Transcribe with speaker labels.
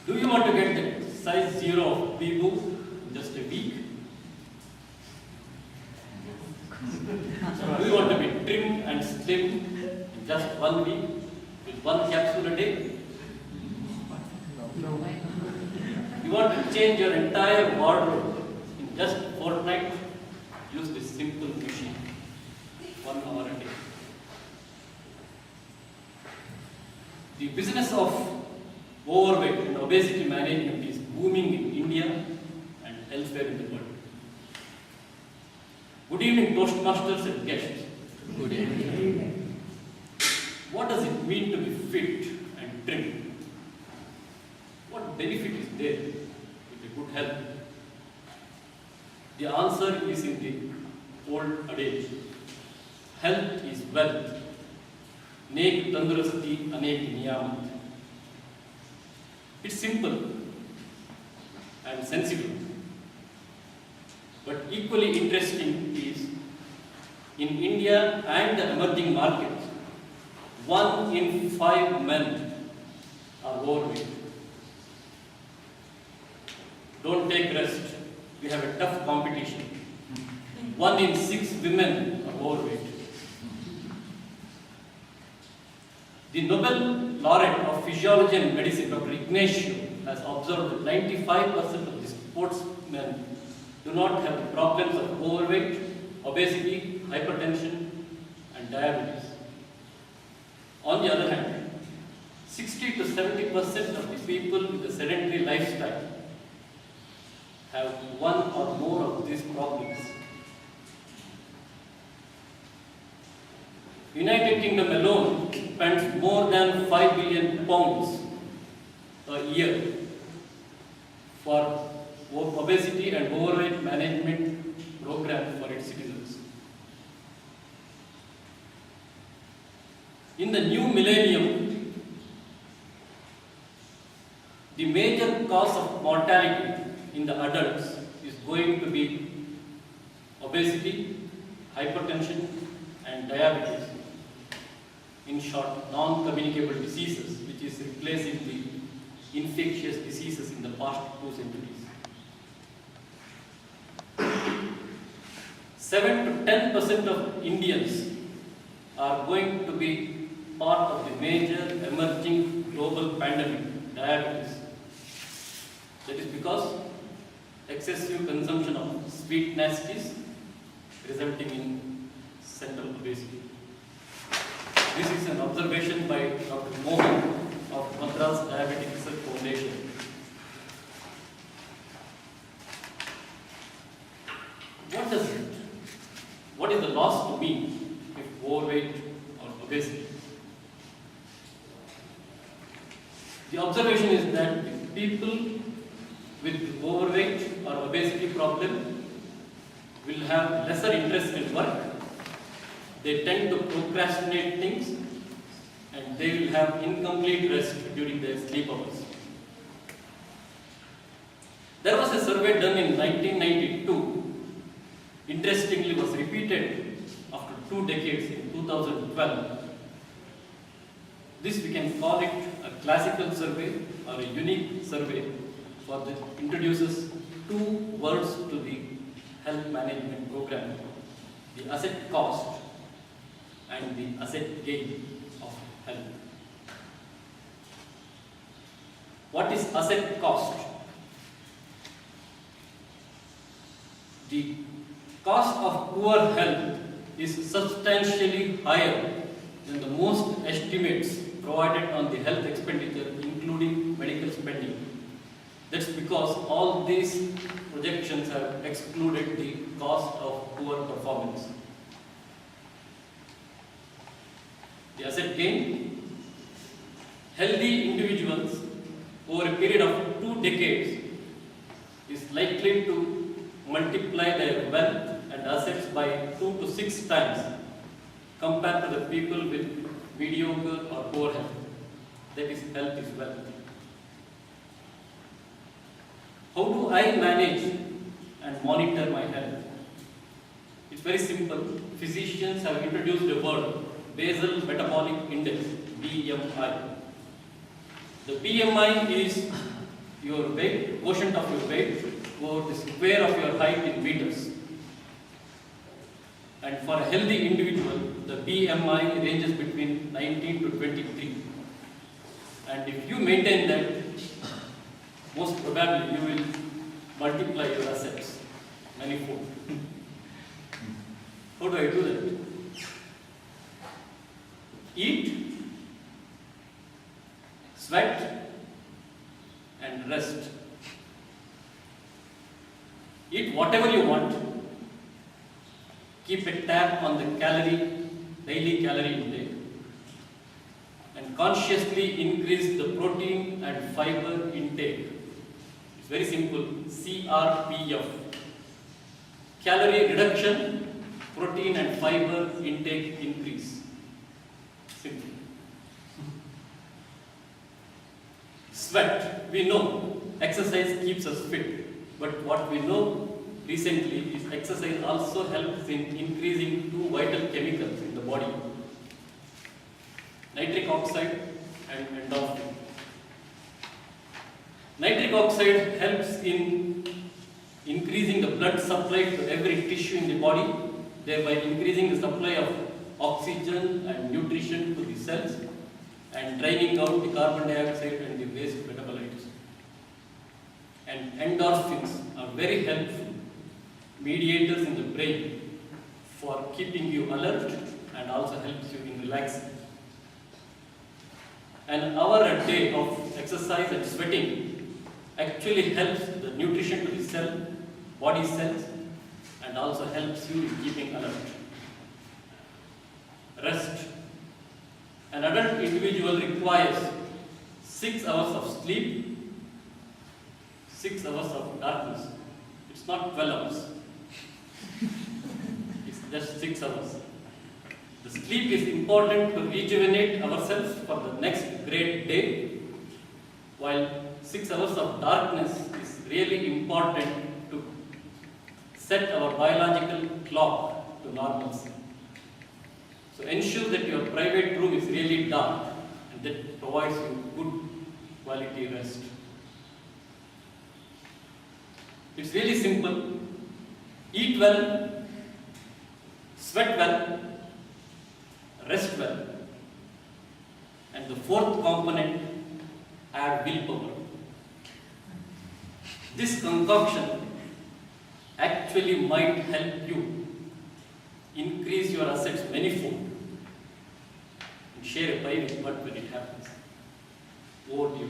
Speaker 1: Do you want to get the size 0 of people in just a week? Do you want to be trim and slim in just 1 week with 1 capsule a day? You want to change your entire wardrobe in just a fortnight? Use this simple machine, 1 hour a day. The business of overweight and obesity management is booming in India and elsewhere in the world. Good evening, Toastmasters and guests.
Speaker 2: Good evening.
Speaker 1: What does it mean to be fit and trim? What benefit is there with a good health? The answer is in the old adage, health is wealth. Nek tandurasti anek niyamat. It's simple and sensible, but equally interesting is in India and the emerging markets, 1 in 5 men are overweight. Don't take rest. We have a tough competition. 1 in 6 women are overweight. The Nobel laureate of Physiology and Medicine, Dr. Ignacio, has observed that 95% of the sportsmen do not have the problems of overweight, obesity, hypertension, and diabetes. On the other hand, 60 to 70% of the people with a sedentary lifestyle have 1 or more of these problems. United Kingdom alone spends more than 5 billion pounds a year for obesity and overweight management program for its citizens. In the new millennium, the major cause of mortality in the adults is going to be obesity, hypertension, and diabetes. In short, non-communicable diseases, which is replacing the infectious diseases in the past 2 centuries. 7 to 10% of Indians are going to be part of the major emerging global pandemic, diabetes. That is because excessive consumption of sweet nasties resulting in central obesity. This is an observation by Dr. Mohan of Madras Diabetic Research Foundation. What is the loss to me if overweight or obesity? The observation is that if people with overweight or obesity problem will have lesser interest in work, they tend to procrastinate things, and they will have incomplete rest during their sleep hours. There was a survey done in 1992, interestingly was repeated after 2 decades in 2012. This we can call it a classical survey or a unique survey, for that introduces 2 words to the health management program: the asset cost and the asset gain of health. What is asset cost? The cost of poor health is substantially higher than the most estimates provided on the health expenditure, including medical spending. That's because all these projections have excluded the cost of poor performance. The asset gain: healthy individuals over a period of 2 decades is likely to multiply their wealth and assets by 2 to 6 times compared to the people with mediocre or poor health. That is, health is wealth. How do I manage and monitor my health? It's very simple. Physicians have introduced a word, basal metabolic index, BMI. The BMI is your weight, quotient of your weight over the square of your height in meters. And for a healthy individual, the BMI ranges between 19 to 23. And if you maintain that, most probably you will multiply your assets manifold. How do I do that? Eat, sweat, and rest. Eat whatever you want. Keep a tab on the daily calorie intake, and consciously increase the protein and fiber intake. It's very simple. CRPF. Calorie reduction, protein and fiber intake increase. Simple. Sweat. We know exercise keeps us fit, but what we know recently is exercise also helps in increasing two vital chemicals in the body: nitric oxide and endorphin. Nitric oxide helps in increasing the blood supply to every tissue in the body, thereby increasing the supply of oxygen and nutrition to the cells and draining out the carbon dioxide and the waste metabolites. And endorphins are very helpful mediators in the brain for keeping you alert and also helps you in relaxing. An hour a day of exercise and sweating actually helps the nutrition to the body cells, and also helps you in keeping alert. Rest. An adult individual requires 6 hours of sleep, 6 hours of darkness. It's not 12 hours. It's just 6 hours. The sleep is important to rejuvenate ourselves for the next great day, while 6 hours of darkness is really important to set our biological clock to normalcy. So ensure that your private room is really dark and that provides you good quality rest. It's really simple. Eat well, sweat well, rest well. And the fourth component, add willpower. This concoction actually might help you increase your assets manifold. And share a pie with Bhatt when it happens. Over to you.